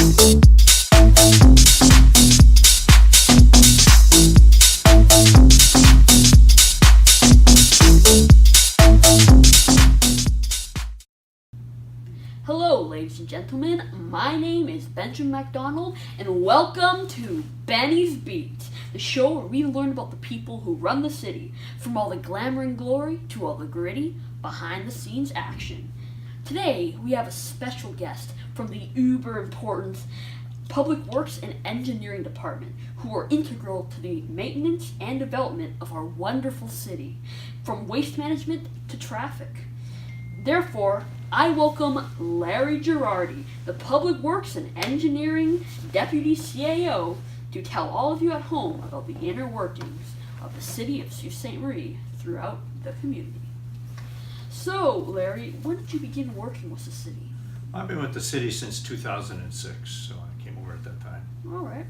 Hello, ladies and gentlemen. My name is Benjamin MacDonald, and welcome to Benny's Beat, the show where we learn about the people who run the city, from all the glamour and glory to all the gritty, behind-the-scenes action. Today, we have a special guest from the uber-important Public Works and Engineering Department, who are integral to the maintenance and development of our wonderful city, from waste management to traffic. Therefore, I welcome Larry Girardi, the Public Works and Engineering Deputy CAO, to tell all of you at home about the inner workings of the city of Sault Ste. Marie throughout the community. So, Larry, when did you begin working with the city? I've been with the city since 2006, so I came over at that time. All right.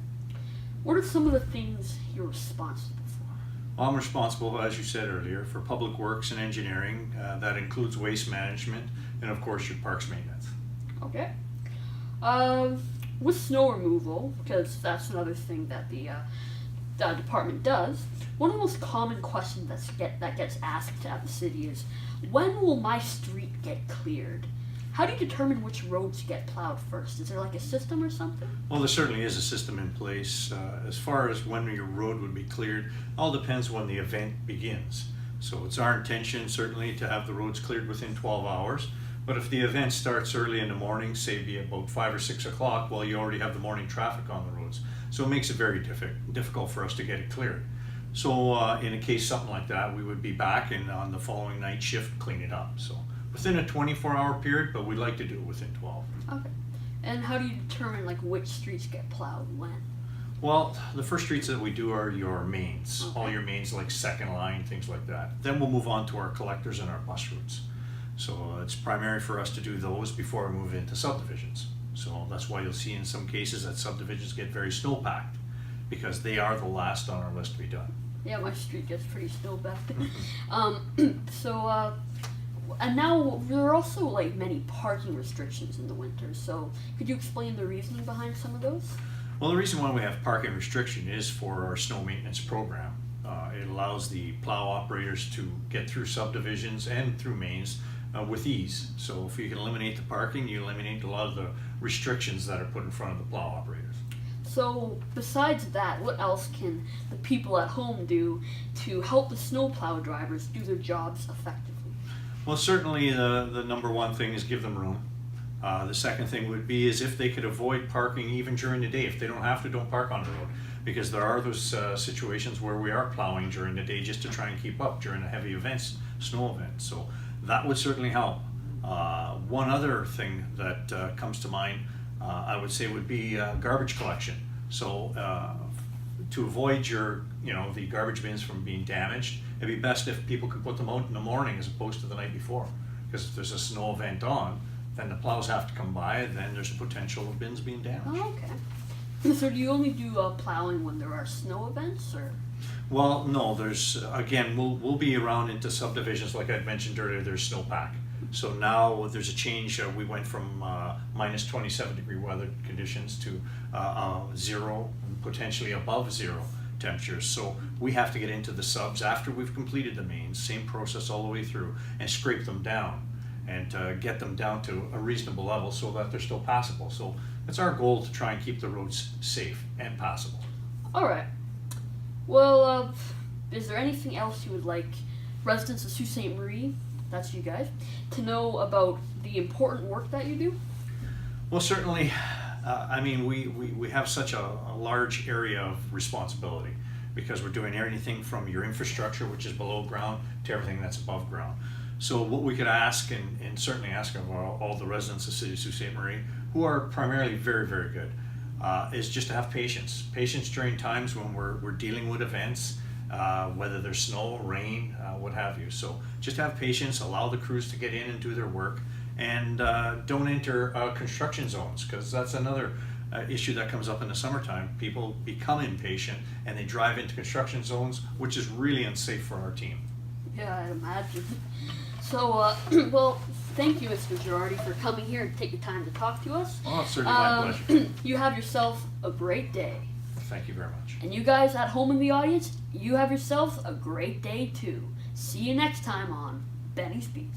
What are some of the things you're responsible for? I'm responsible, as you said earlier, for public works and engineering. That includes waste management and, of course, your parks maintenance. Okay. With snow removal, because that's another thing that the department does, one of the most common questions that gets asked at the city is, when will my street get cleared? How do you determine which roads get plowed first? Is there like a system or something? Well, there certainly is a system in place. As far as when your road would be cleared, all depends when the event begins. So it's our intention certainly to have the roads cleared within 12 hours. But if the event starts early in the morning, say be about 5 or 6 o'clock, well, you already have the morning traffic on the roads. So it makes it very difficult for us to get it cleared. So in a case something like that, we would be back and on the following night shift clean it up. So within a 24-hour period, but we'd like to do it within 12. Okay. And how do you determine like which streets get plowed when? Well, the first streets that we do are your mains, Okay. all your mains like second line, things like that. Then we'll move on to our collectors and our bus routes. So it's primary for us to do those before we move into subdivisions. So that's why you'll see in some cases that subdivisions get very snowpacked, because they are the last on our list to be done. Yeah, my street gets pretty snowpacked. And now there are also like many parking restrictions in the winter. So could you explain the reasoning behind some of those? Well, the reason why we have parking restriction is for our snow maintenance program. It allows the plow operators to get through subdivisions and through mains with ease. So if you can eliminate the parking, you eliminate a lot of the restrictions that are put in front of the plow operators. So besides that, what else can the people at home do to help the snowplow drivers do their jobs effectively? Well, certainly the number one thing is give them room. The second thing would be is if they could avoid parking even during the day. If they don't have to, don't park on the road. Because there are those situations where we are plowing during the day just to try and keep up during the heavy events, snow events. So that would certainly help. One other thing that comes to mind, I would say, would be garbage collection. So to avoid the garbage bins from being damaged, it'd be best if people could put them out in the morning as opposed to the night before. Because if there's a snow event on, then the plows have to come by, and then there's a potential of bins being damaged. Oh, okay. So do you only do plowing when there are snow events, or? Well, no, we'll be around into subdivisions like I'd mentioned earlier, there's snowpack. So now there's a change, we went from minus 27 degree weather conditions to 0, and potentially above 0 temperatures. So we have to get into the subs after we've completed the mains, same process all the way through, and scrape them down and get them down to a reasonable level so that they're still passable. So it's our goal to try and keep the roads safe and passable. All right. Well, is there anything else you would like residents of Sault Ste. Marie, that's you guys, to know about the important work that you do? Well, certainly, we have such a large area of responsibility because we're doing everything from your infrastructure, which is below ground, to everything that's above ground. So what we could ask, and certainly ask of all the residents of the city of Sault Ste. Marie, who are primarily very, very good, is just to have patience. Patience during times when we're dealing with events, whether there's snow, rain, what have you. So just have patience, allow the crews to get in and do their work, and don't enter construction zones, because that's another issue that comes up in the summertime. People become impatient and they drive into construction zones, which is really unsafe for our team. Yeah, I'd imagine. So, well, Thank you, Mr. Girardi, for coming here and take your time to talk to us. Oh, it's certainly my pleasure. You have yourself a great day. Thank you very much. And you guys at home in the audience, you have yourself a great day too. See you next time on Benny's Beat.